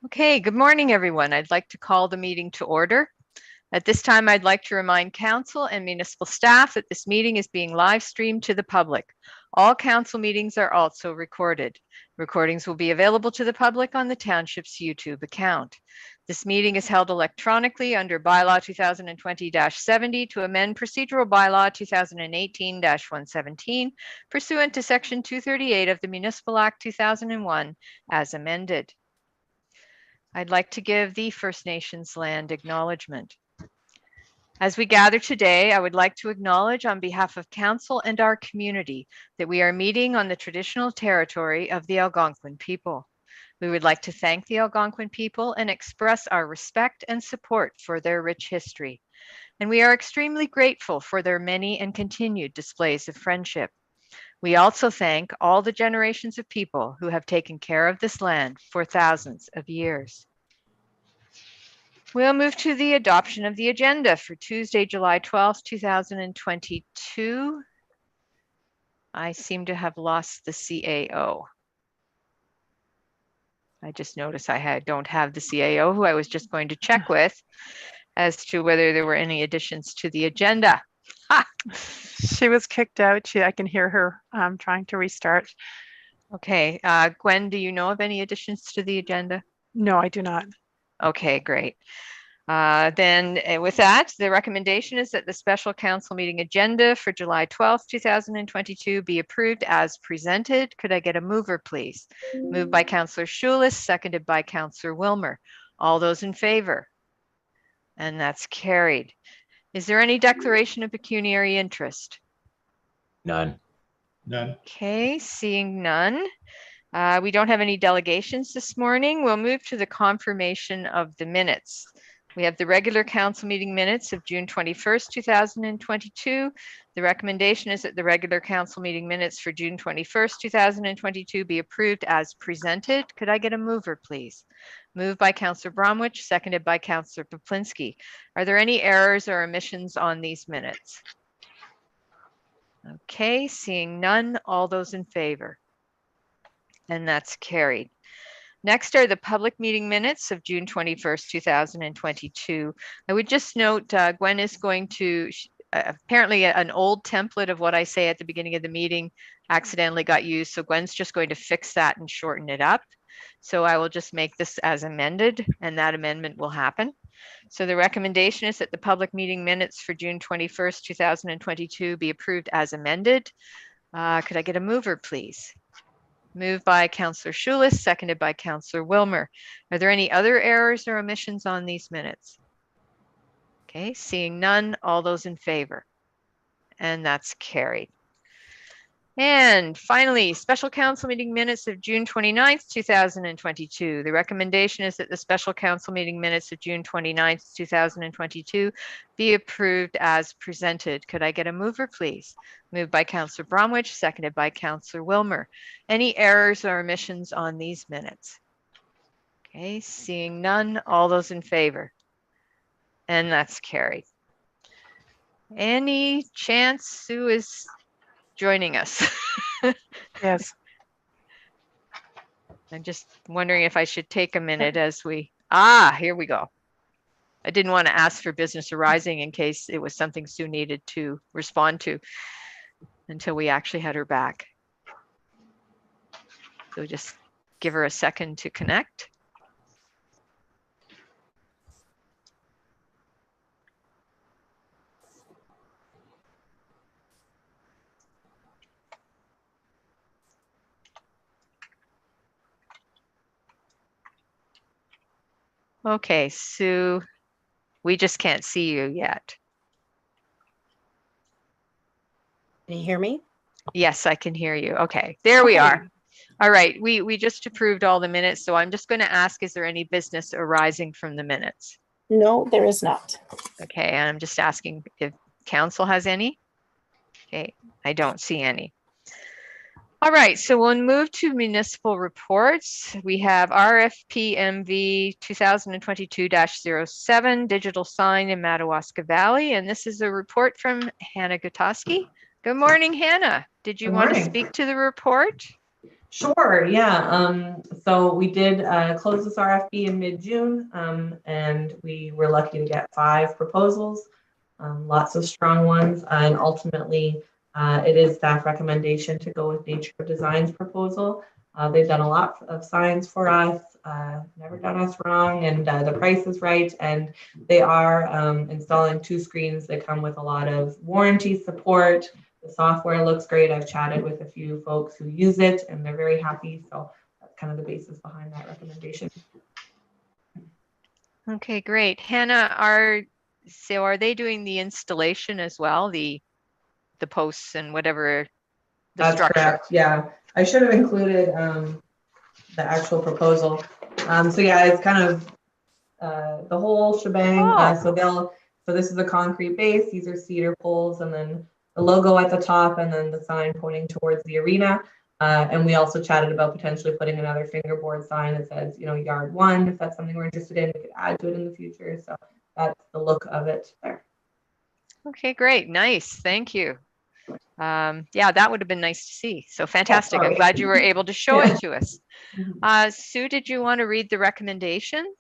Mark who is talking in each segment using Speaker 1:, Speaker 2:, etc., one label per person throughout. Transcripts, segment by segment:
Speaker 1: Okay, good morning, everyone. I'd like to call the meeting to order. At this time, I'd like to remind council and municipal staff that this meeting is being live streamed to the public. All council meetings are also recorded. Recordings will be available to the public on the township's YouTube account. This meeting is held electronically under Bylaw 2020-70 to amend Procedural Bylaw 2018-117 pursuant to Section 238 of the Municipal Act 2001 as amended. I'd like to give the First Nations land acknowledgement. As we gather today, I would like to acknowledge on behalf of council and our community that we are meeting on the traditional territory of the Algonquin people. We would like to thank the Algonquin people and express our respect and support for their rich history. And we are extremely grateful for their many and continued displays of friendship. We also thank all the generations of people who have taken care of this land for thousands of years. We'll move to the adoption of the agenda for Tuesday, July 12th, 2022. I seem to have lost the CAO. I just noticed I don't have the CAO, who I was just going to check with as to whether there were any additions to the agenda.
Speaker 2: She was kicked out. I can hear her trying to restart.
Speaker 1: Okay, Gwen, do you know of any additions to the agenda?
Speaker 2: No, I do not.
Speaker 1: Okay, great. Then with that, the recommendation is that the special council meeting agenda for July 12th, 2022 be approved as presented. Could I get a mover, please? Moved by Councillor Schulis, seconded by Councillor Wilmer. All those in favor? And that's carried. Is there any declaration of pecuniary interest?
Speaker 3: None.
Speaker 4: None.
Speaker 1: Okay, seeing none. We don't have any delegations this morning. We'll move to the confirmation of the minutes. We have the regular council meeting minutes of June 21st, 2022. The recommendation is that the regular council meeting minutes for June 21st, 2022 be approved as presented. Could I get a mover, please? Moved by Councillor Bromwich, seconded by Councillor Poplinski. Are there any errors or omissions on these minutes? Okay, seeing none, all those in favor? And that's carried. Next are the public meeting minutes of June 21st, 2022. I would just note Gwen is going to, apparently an old template of what I say at the beginning of the meeting accidentally got used. So Gwen's just going to fix that and shorten it up. So I will just make this as amended and that amendment will happen. So the recommendation is that the public meeting minutes for June 21st, 2022 be approved as amended. Could I get a mover, please? Moved by Councillor Schulis, seconded by Councillor Wilmer. Are there any other errors or omissions on these minutes? Okay, seeing none, all those in favor? And that's carried. And finally, special council meeting minutes of June 29th, 2022. The recommendation is that the special council meeting minutes of June 29th, 2022 be approved as presented. Could I get a mover, please? Moved by Councillor Bromwich, seconded by Councillor Wilmer. Any errors or omissions on these minutes? Okay, seeing none, all those in favor? And that's carried. Any chance Sue is joining us?
Speaker 2: Yes.
Speaker 1: I'm just wondering if I should take a minute as we, here we go. I didn't want to ask for business arising in case it was something Sue needed to respond to until we actually had her back. So just give her a second to connect. Okay, Sue, we just can't see you yet.
Speaker 5: Can you hear me?
Speaker 1: Yes, I can hear you. Okay, there we are. All right, we just approved all the minutes, so I'm just going to ask, is there any business arising from the minutes?
Speaker 5: No, there is not.
Speaker 1: Okay, and I'm just asking if council has any. Okay, I don't see any. All right, so we'll move to municipal reports. We have RFPMV 2022-07 digital sign in Madawaska Valley, and this is a report from Hannah Gutowski. Good morning, Hannah. Did you want to speak to the report?
Speaker 3: Sure, yeah. So we did close this RFP in mid-June, and we were lucky to get 5 proposals, lots of strong ones, and ultimately it is staff recommendation to go with Nature of Design's proposal. They've done a lot of signs for us, never done us wrong, and the price is right, and they are installing 2 screens that come with a lot of warranty support. The software looks great. I've chatted with a few folks who use it and they're very happy. So that's kind of the basis behind that recommendation.
Speaker 1: Okay, great. Hannah, are they doing the installation as well? The posts and whatever the
Speaker 3: That's
Speaker 1: structure?
Speaker 3: correct. Yeah. I should have included the actual proposal. So yeah, it's kind of the whole shebang.
Speaker 1: Oh.
Speaker 3: So this is a concrete base. These are cedar poles, and then the logo at the top, and then the sign pointing towards the arena. And we also chatted about potentially putting another fingerboard sign that says, yard 1. If that's something we're interested in, we could add to it in the future. So that's the look of it there.
Speaker 1: Okay, great. Nice. Thank you. Yeah, that would have been nice to see. So fantastic. I'm glad you were able to show it to us. Sue, did you want to read the recommendation?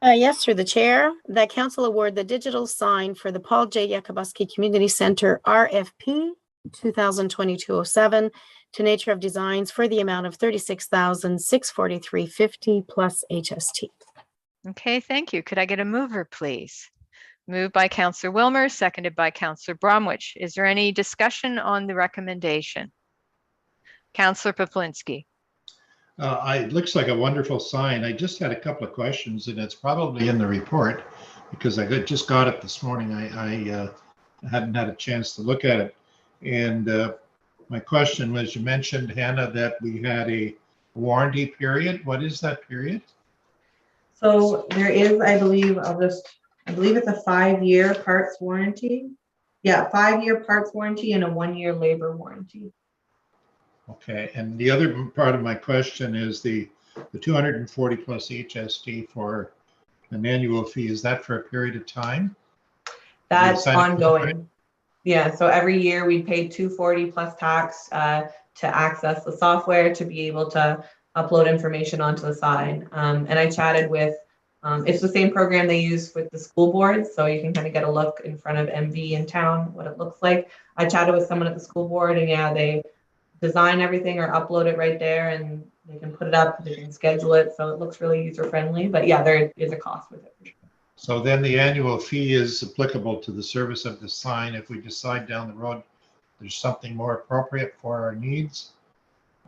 Speaker 5: Yes, through the chair, that council award the digital sign for the Paul J. Yakabuski Community Center RFP 2022-07 to Nature of Designs for the amount of $36,643.50 plus HST.
Speaker 1: Okay, thank you. Could I get a mover, please? Moved by Councillor Wilmer, seconded by Councillor Bromwich. Is there any discussion on the recommendation? Councillor Pawlinski.
Speaker 4: It looks like a wonderful sign. I just had a couple of questions, and it's probably in the report because I just got it this morning. I hadn't had a chance to look at it. And my question was, you mentioned, Hannah, that we had a warranty period. What is that period?
Speaker 3: So there is, I believe it's a 5-year parts warranty. Yeah, 5-year parts warranty and a 1-year labor warranty.
Speaker 4: Okay, and the other part of my question is the 240 plus HST for an annual fee. Is that for a period of time?
Speaker 3: That's ongoing. Yeah, so every year we pay 240 plus tax to access the software to be able to upload information onto the sign. And I chatted with, it's the same program they use with the school board, so you can kind of get a look in front of MV in town, what it looks like. I chatted with someone at the school board, and yeah, they design everything or upload it right there, and they can put it up, they can schedule it, so it looks really user friendly. But yeah, there is a cost with it for sure.
Speaker 4: So then the annual fee is applicable to the service of the sign. If we decide down the road there's something more appropriate for our needs,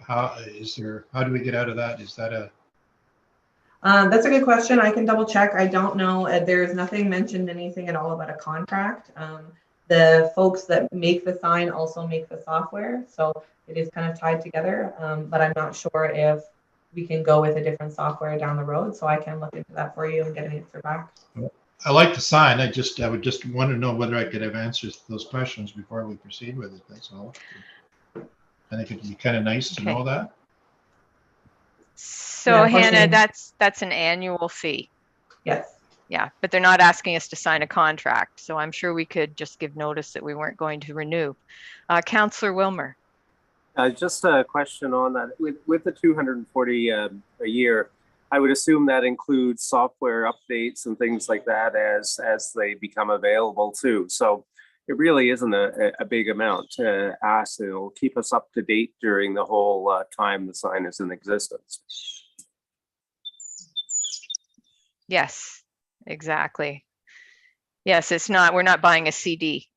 Speaker 4: how do we get out of that? Is that a
Speaker 3: that's a good question. I can double check. I don't know. There's nothing mentioned anything at all about a contract. The folks that make the sign also make the software, so it is kind of tied together. But I'm not sure if we can go with a different software down the road. So I can look into that for you and get an answer back.
Speaker 4: I like the sign. I would just want to know whether I could have answers to those questions before we proceed with it. That's all. I think it'd be kind of nice to know that.
Speaker 1: So Hannah, that's an annual fee.
Speaker 3: Yes.
Speaker 1: Yeah, but they're not asking us to sign a contract. So I'm sure we could just give notice that we weren't going to renew. Councillor Wilmer.
Speaker 6: Just a question on that. With the 240 a year, I would assume that includes software updates and things like that as they become available too. So it really isn't a big amount to ask. It'll keep us up to date during the whole time the sign is in existence.
Speaker 1: Yes, exactly. Yes, we're not buying a CD.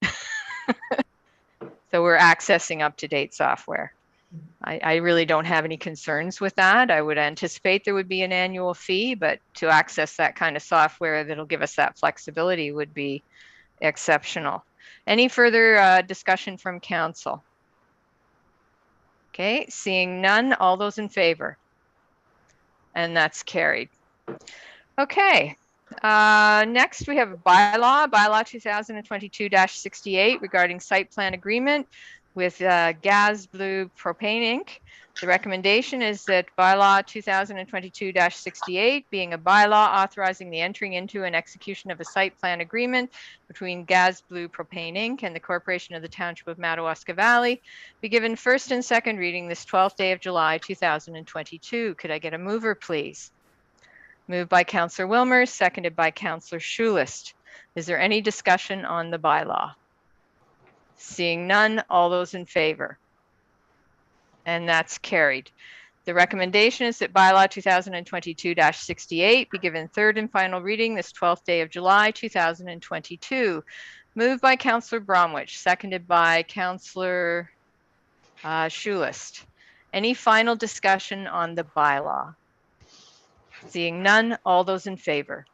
Speaker 1: So we're accessing up-to-date software. I really don't have any concerns with that. I would anticipate there would be an annual fee, but to access that kind of software that'll give us that flexibility would be exceptional. Any further discussion from council? Okay, seeing none, all those in favor? And that's carried. Okay, next we have a bylaw 2022-68 regarding site plan agreement with Gaz Blue Propane Inc. The recommendation is that bylaw 2022-68, being a bylaw authorizing the entering into and execution of a site plan agreement between Gaz Blue Propane Inc. and the Corporation of the Township of Madawaska Valley, be given first and second reading this 12th day of July 2022. Could I get a mover, please? Moved by Councillor Wilmer, seconded by Councillor Schulist. Is there any discussion on the bylaw? Seeing none, all those in favor? And that's carried. The recommendation is that bylaw 2022-68 be given third and final reading this 12th day of July 2022. Moved by Councillor Bromwich, seconded by Councillor Schulist. Any final discussion on the bylaw? Seeing none, all those in favor?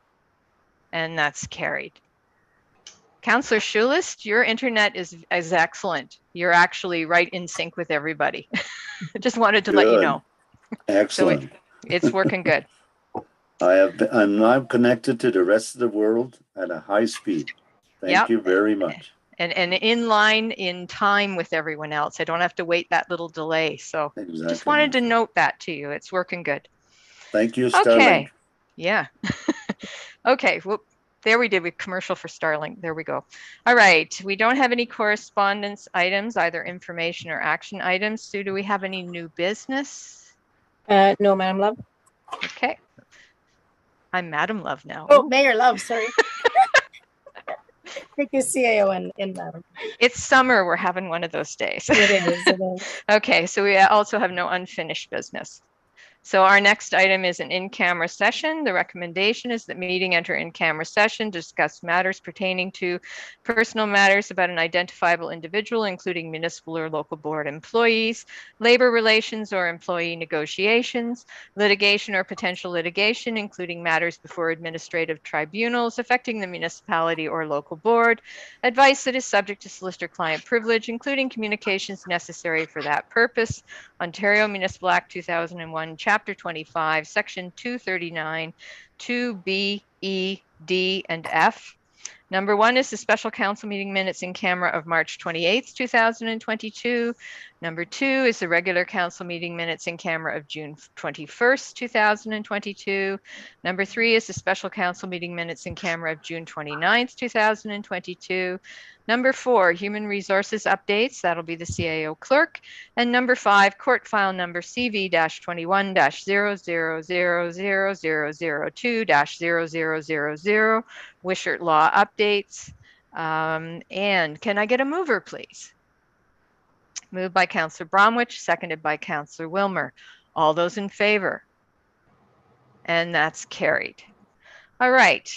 Speaker 1: And that's carried. Councillor Schulist, your internet is excellent. You're actually right in sync with everybody. Just wanted to let you
Speaker 7: Good.
Speaker 1: know.
Speaker 7: Excellent.
Speaker 1: It's working good.
Speaker 7: I'm now connected to the rest of the world at a high speed. Thank
Speaker 1: Yep.
Speaker 7: you very much.
Speaker 1: And in line in time with everyone else. I don't have to wait that little delay. So
Speaker 7: Exactly.
Speaker 1: just wanted to note that to you. It's working good.
Speaker 7: Thank you, Starlink.
Speaker 1: Okay. Yeah. Okay. Well, there we did with commercial for Starlink. There we go. All right. We don't have any correspondence items, either information or action items. Sue, do we have any new business?
Speaker 5: No, Madam Love.
Speaker 1: Okay. I'm Madam Love now.
Speaker 5: Oh, Mayor Love, sorry. Thank you, CAO and Madam.
Speaker 1: It's summer. We're having one of those days.
Speaker 5: It is, it is.
Speaker 1: Okay, so we also have no unfinished business. So our next item is an in-camera session. The recommendation is that meeting enter in-camera session, discuss matters pertaining to personal matters about an identifiable individual, including municipal or local board employees, labor relations or employee negotiations, litigation or potential litigation, including matters before administrative tribunals affecting the municipality or local board, advice that is subject to solicitor-client privilege, including communications necessary for that purpose. Ontario Municipal Act 2001, Chapter 25, Section 239, 2B, E, D, and F. Number 1 is the special council meeting minutes in camera of March 28th, 2022. Number 2 is the regular council meeting minutes in camera of June 21st, 2022. Number 3 is the special council meeting minutes in camera of June 29th, 2022. Number 4, human resources updates. That'll be the CAO clerk. And number 5, court file number CV-21-000002-0000, Wishart Law updates. And can I get a mover, please? Moved by Councillor Bromwich, seconded by Councillor Wilmer. All those in favor? And that's carried. All right.